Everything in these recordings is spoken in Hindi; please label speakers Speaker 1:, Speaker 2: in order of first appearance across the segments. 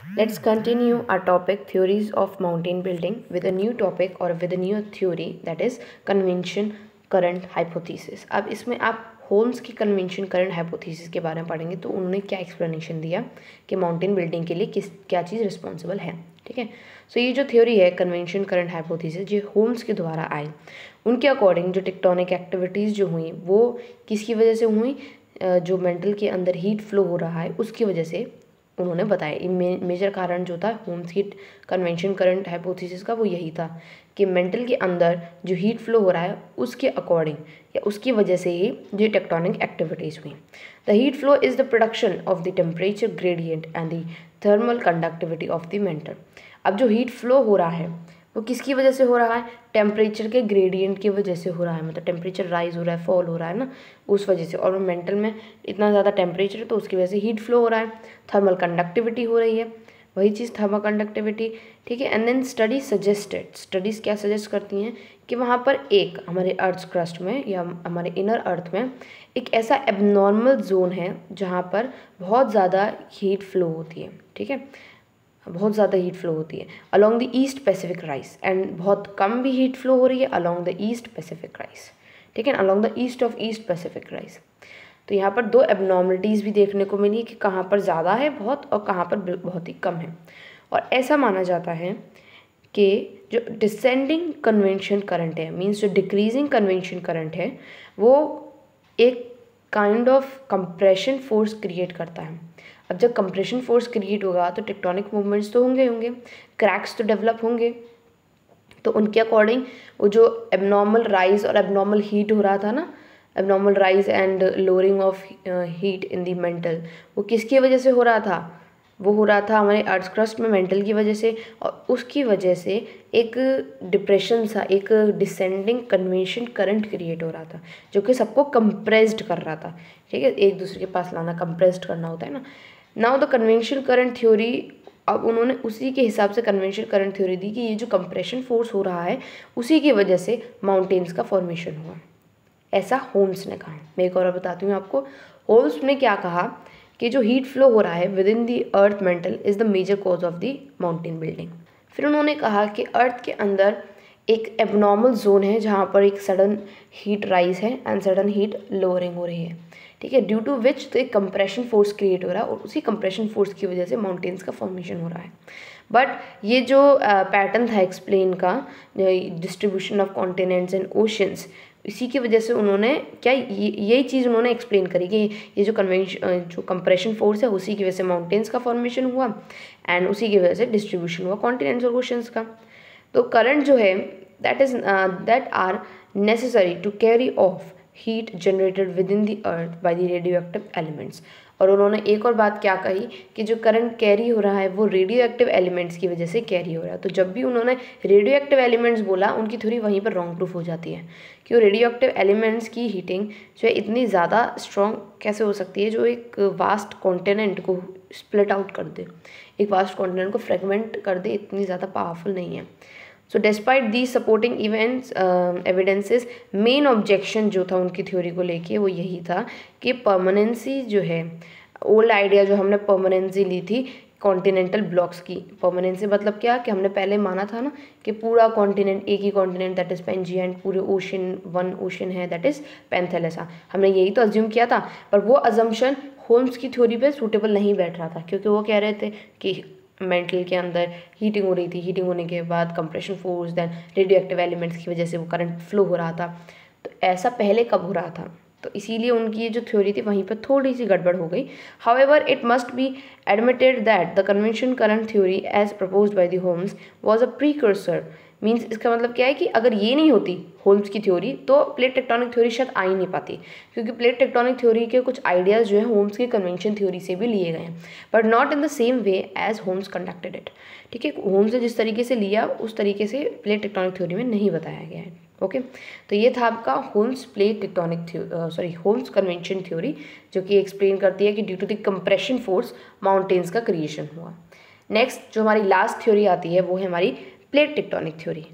Speaker 1: Let's continue our topic theories of mountain building with a new topic or with a new theory, that is convention current hypothesis. अब इसमें आप होल्म्स की कन्वेंशन करंट हाइपोथेसिस के बारे में पढ़ेंगे तो उन्होंने क्या एक्सप्लेनेशन दिया कि माउंटेन बिल्डिंग के लिए क्या चीज़ रिस्पॉन्सिबल है। ठीक है, सो ये जो थ्योरी है कन्वेंशन करंट हाइपोथेसिस, ये होल्म्स के द्वारा आई। उनके अकॉर्डिंग जो टेक्टोनिक एक्टिविटीज़ जो हुई वो किसकी वजह से हुई, जो मेंटल के अंदर हीट फ्लो हो रहा है उसकी वजह से उन्होंने बताया। मेजर कारण जो था होल्म्स की कन्वेंशन करंट हाइपोथेसिस का वो यही था कि मेंटल के अंदर जो हीट फ्लो हो रहा है उसके अकॉर्डिंग या उसकी वजह से ही जो टेक्टोनिक एक्टिविटीज़ हुई। The heat flow is the production of the temperature gradient and the thermal conductivity of the mental. अब जो हीट फ्लो हो रहा है वो किसकी वजह से हो रहा है, टेम्परेचर के ग्रेडियंट की वजह से हो रहा है, मतलब टेम्परेचर राइज हो रहा है, फॉल हो रहा है ना, उस वजह से। और मेंटल में इतना ज़्यादा टेम्परेचर है तो उसकी वजह से हीट फ्लो हो रहा है, थर्मल कंडक्टिविटी हो रही है, वही चीज़ थर्मल कंडक्टिविटी। ठीक है, एंड देन स्टडीज़ क्या सजेस्ट करती हैं कि वहाँ पर एक हमारे अर्थ क्रस्ट में या हमारे इनर अर्थ में एक ऐसा एबनॉर्मल जोन है जहाँ पर बहुत ज़्यादा हीट फ्लो होती है। ठीक है, बहुत ज़्यादा हीट फ्लो होती है along the east Pacific rise, and बहुत कम भी हीट फ्लो हो रही है along the east Pacific rise. ठीक है, along the east of east Pacific rise. तो यहाँ पर दो एबनॉर्मलिटीज़ भी देखने को मिली कि कहाँ पर ज़्यादा है बहुत और कहाँ पर बहुत ही कम है। और ऐसा माना जाता है कि जो डिसेंडिंग कन्वेंशन करंट है, मीन्स जो डिक्रीजिंग कन्वेंशन करंट है, वो एक kind of compression force create करता है। अब जब कंप्रेशन फोर्स क्रिएट होगा तो टेक्टोनिक मूवमेंट्स तो होंगे, क्रैक्स तो डेवलप होंगे। तो उनके अकॉर्डिंग वो जो एबनॉर्मल राइज और एबनॉर्मल हीट हो रहा था ना, abnormal rise and lowering of heat in the mental, वो किसकी वजह से हो रहा था, वो हो रहा था हमारे अर्थ क्रस्ट में मेंटल की वजह से। और उसकी वजह से एक डिप्रेशन सा, एक डिसेंडिंग कन्वेंशन करंट क्रिएट हो रहा था जो कि सबको कंप्रेस्ड कर रहा था। ठीक है, एक दूसरे के पास लाना, कंप्रेस्ड करना होता है ना। Now the convention current theory, अब उन्होंने उसी के हिसाब से कन्वेंशन करंट थ्योरी दी कि ये जो कंप्रेशन फोर्स हो रहा है उसी की वजह से माउंटेन्स का फॉर्मेशन हुआ, ऐसा होल्म्स ने कहा। मैं एक और बताती हूँ आपको, होल्म्स ने क्या कहा कि जो हीट फ्लो हो रहा है within the earth mantle is the major cause of the mountain building. फिर उन्होंने कहा कि अर्थ के अंदर एक एबनॉर्मल जोन है जहाँ पर एक सडन हीट राइज है एंड सडन हीट लोअरिंग हो रही है। ठीक है, ड्यू टू विच तो एक कंप्रेशन फोर्स क्रिएट हो रहा है और उसी कंप्रेशन फोर्स की वजह से माउंटेन्स का फॉर्मेशन हो रहा है। बट ये जो पैटर्न था एक्सप्लेन का, distribution of continents and oceans, इसी की वजह से उन्होंने क्या यही चीज़ उन्होंने एक्सप्लेन करी कि ये जो जो कंप्रेशन फोर्स है उसी की वजह से माउंटेन्स का फॉर्मेशन हुआ एंड उसी की वजह से डिस्ट्रीब्यूशन हुआ कॉन्टिनेंट्स और ओशंस का। तो करंट जो है that are necessary to carry of heat generated within the earth by the radioactive elements. और उन्होंने एक और बात क्या कही कि जो करंट कैरी हो रहा है वो रेडियो एक्टिव एलिमेंट्स की वजह से कैरी हो रहा है। तो जब भी उन्होंने रेडियो एक्टिव एलिमेंट्स बोला उनकी थ्योरी वहीं पर रॉन्ग प्रूफ हो जाती है कि वो रेडियो एक्टिव एलिमेंट्स की हीटिंग जो है इतनी ज़्यादा स्ट्रॉन्ग कैसे हो सकती है जो एक वास्ट कॉन्टिनेंट को स्प्लिट आउट कर दे, एक वास्ट कॉन्टिनेंट को फ्रेगमेंट कर दे, इतनी ज़्यादा पावरफुल नहीं है। So despite the supporting events evidences, main objection जो था उनकी थ्योरी को लेके वो यही था कि परमानेंसी जो है, ओल्ड आइडिया जो हमने परमानेंसी ली थी कॉन्टिनेंटल ब्लॉक्स की, परमानेंसी मतलब क्या कि हमने पहले माना था ना कि पूरा कॉन्टिनेंट एक ही continent that is Pangaea and पूरे ओशन वन ओशन है दैट इज़ पेंथेलेसा, हमने यही तो अज्यूम किया था। पर वो अजम्पशन होल्म्स की थ्योरी पे सूटेबल नहीं बैठ रहा था क्योंकि वो कह रहे थे कि मेंटल के अंदर हीटिंग हो रही थी, हीटिंग होने के बाद compression force then radioactive elements की वजह से वो करंट फ्लो हो रहा था। तो ऐसा पहले कब हो रहा था, तो इसीलिए उनकी ये जो थ्योरी थी वहीं पर थोड़ी सी गड़बड़ हो गई। However it must be admitted that the convention current theory as proposed by the Holmes was a precursor, means इसका मतलब क्या है कि अगर ये नहीं होती होल्म्स की थ्योरी तो प्लेट टेक्टोनिक थ्योरी शायद आ ही नहीं पाती, क्योंकि प्लेट टेक्टोनिक थ्योरी के कुछ आइडियाज़ जो है होल्म्स की कन्वेंशन थ्योरी से भी लिए गए हैं but not in the same way as Holmes conducted it. ठीक है, होल्म्स ने जिस तरीके से लिया उस तरीके से प्लेट टेक्टोनिक थ्योरी में नहीं बताया गया है। ओके, तो ये था आपका Holmes plate tectonic Holmes convention theory जो कि एक्सप्लेन करती है कि due to the compression force mountains का क्रिएशन हुआ। नेक्स्ट जो हमारी लास्ट थ्योरी आती है वो है हमारी प्लेट टेक्टोनिक थ्योरी।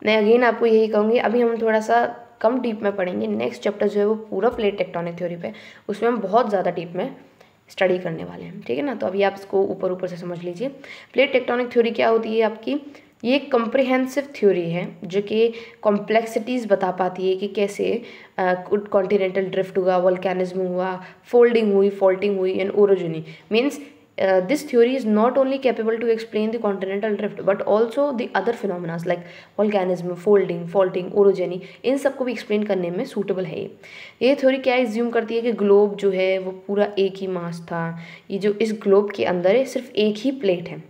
Speaker 1: मैं अगेन आपको यही कहूँगी, अभी हम थोड़ा सा कम डीप में पढ़ेंगे, नेक्स्ट चैप्टर जो है वो पूरा प्लेट टेक्टोनिक थ्योरी पे, उसमें हम बहुत ज़्यादा डीप में स्टडी करने वाले हैं, ठीक है ना। तो अभी आप इसको ऊपर ऊपर से समझ लीजिए। प्लेट टेक्टोनिक थ्योरी क्या होती है आपकी, ये एक कम्प्रिहेंसिव थ्योरी है जो कि कॉम्प्लेक्सिटीज़ बता पाती है कि कैसे कॉन्टिनेंटल ड्रिफ्ट हुआ, वोल्केनिज्म हुआ, फोल्डिंग हुई, फॉल्टिंग हुई and orogeny. Means this theory is not only capable to explain the continental drift but also the other phenomena like volcanism, folding, faulting, orogeny, इन सबको भी एक्सप्लेन करने में सूटेबल है। ये थ्योरी क्या एज्यूम करती है कि ग्लोब जो है वो पूरा एक ही मास था। ये जो इस ग्लोब के अंदर है सिर्फ एक ही प्लेट है,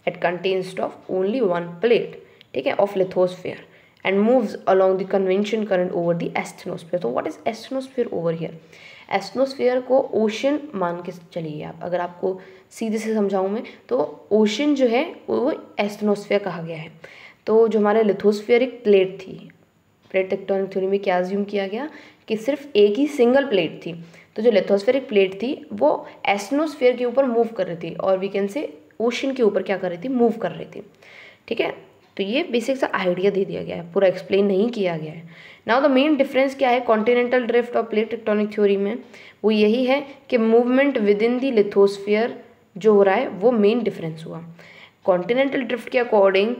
Speaker 1: it contains of only one plate, ठीक है, of lithosphere and moves along the convention current over the asthenosphere. तो what is asthenosphere over here? Asthenosphere को ओशन मान के चलिए आप, अगर आपको सीधे से समझाऊँ मैं तो ओशन जो है वो एस्थनोस्फीयर कहा गया है। तो जो हमारे लिथोस्फीयरिक प्लेट थी, प्लेट टेक्टोनिक थ्योरी में क्या अज्यूम किया गया कि सिर्फ एक ही सिंगल प्लेट थी। तो जो लिथोस्फीयरिक प्लेट थी वो एस्थनोस्फीयर के ऊपर मूव कर रही थी और वी कैन से ओशन के ऊपर क्या कर रही थी, मूव कर रही थी, ठीक है। तो ये बेसिक सा आइडिया दे दिया गया है, पूरा एक्सप्लेन नहीं किया गया है। नाउ द मेन डिफरेंस क्या है कॉन्टिनेंटल ड्रिफ्ट और प्लेट टेक्टोनिक थ्योरी में, वो यही है कि movement with in the lithosphere जो हो रहा है वो मेन डिफरेंस हुआ। कॉन्टिनेंटल ड्रिफ्ट के अकॉर्डिंग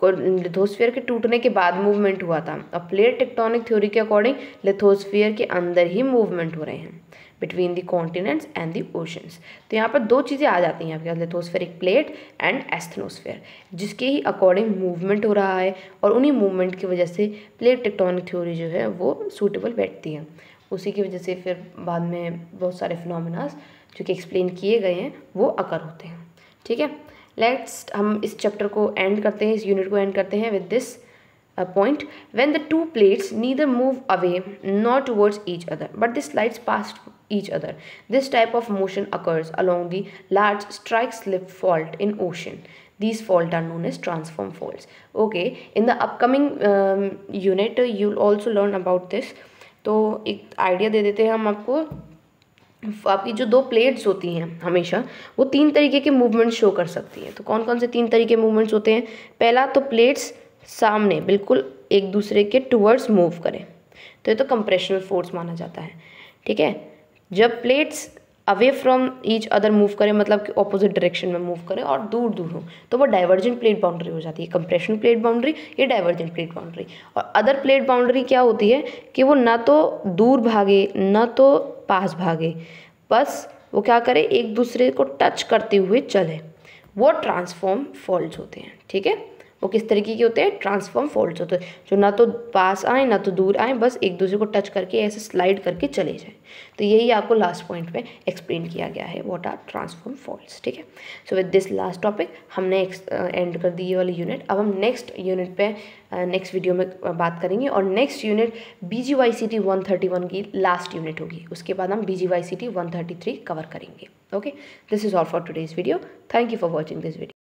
Speaker 1: लिथोस्फीयर के टूटने के बाद मूवमेंट हुआ था, और प्लेट टेक्टोनिक थ्योरी के अकॉर्डिंग लिथोस्फीयर के अंदर ही मूवमेंट हो रहे हैं between the continents and the oceans. तो यहाँ पर दो चीज़ें आ जाती हैं आपके पास, लिथोस्फेरिक प्लेट एंड एस्थनोस्फीयर, जिसके ही अकॉर्डिंग मूवमेंट हो रहा है और उन्हीं मूवमेंट की वजह से प्लेट टेक्टोनिक थ्योरी जो है वो सूटेबल बैठती है। उसी की वजह से फिर बाद में बहुत सारे फिनोमिनास जो कि एक्सप्लेन किए गए हैं वो अकर होते हैं, ठीक है। लेट्स हम इस चैप्टर को एंड करते हैं, इस यूनिट को एंड करते हैं with this point when the two plates neither move away nor towards each other but they slides past each other. This type of motion occurs along the large strike slip fault in ocean. These faults are known as transform faults. Okay, in the upcoming unit you'll also learn about this. तो एक आइडिया दे देते हैं हम आपको। आपकी जो दो प्लेट्स होती हैं हमेशा वो तीन तरीके के मूवमेंट शो कर सकती हैं। तो कौन कौन से तीन तरीके मूवमेंट्स होते हैं? पहला तो प्लेट्स सामने बिल्कुल एक दूसरे के टुवर्ड्स मूव करें, तो ये तो कंप्रेशनल फोर्स माना जाता है, ठीक है। जब plates away from each other move करें, मतलब कि ऑपोजिट डायरेक्शन में मूव करें और दूर दूर हो, तो वो डाइवर्जेंट प्लेट बाउंड्री हो जाती है। कंप्रेशन प्लेट बाउंड्री, ये डाइवर्जेंट प्लेट बाउंड्री। और अदर प्लेट बाउंड्री क्या होती है कि वो ना तो दूर भागे ना तो पास भागे, बस वो क्या करे, एक दूसरे को टच करते हुए चले, वो ट्रांसफॉर्म फॉल्ट्स होते हैं, ठीक है। वो किस तरीके के होते हैं? ट्रांसफॉर्म फॉल्ट्स होते हैं, जो ना तो पास आए ना तो दूर आए, बस एक दूसरे को टच करके ऐसे स्लाइड करके चले जाएं। तो यही आपको लास्ट पॉइंट पे एक्सप्लेन किया गया है, व्हाट आर ट्रांसफॉर्म फॉल्ट्स, ठीक है। So with this last topic हमने एंड कर दी ये वाली यूनिट। अब हम नेक्स्ट यूनिट पे नेक्स्ट वीडियो में बात करेंगे, और नेक्स्ट यूनिट BGYCT 131 की लास्ट यूनिट होगी। उसके बाद हम BGYCT 133 कवर करेंगे। Okay, this is all for today's video. Thank you for watching this video.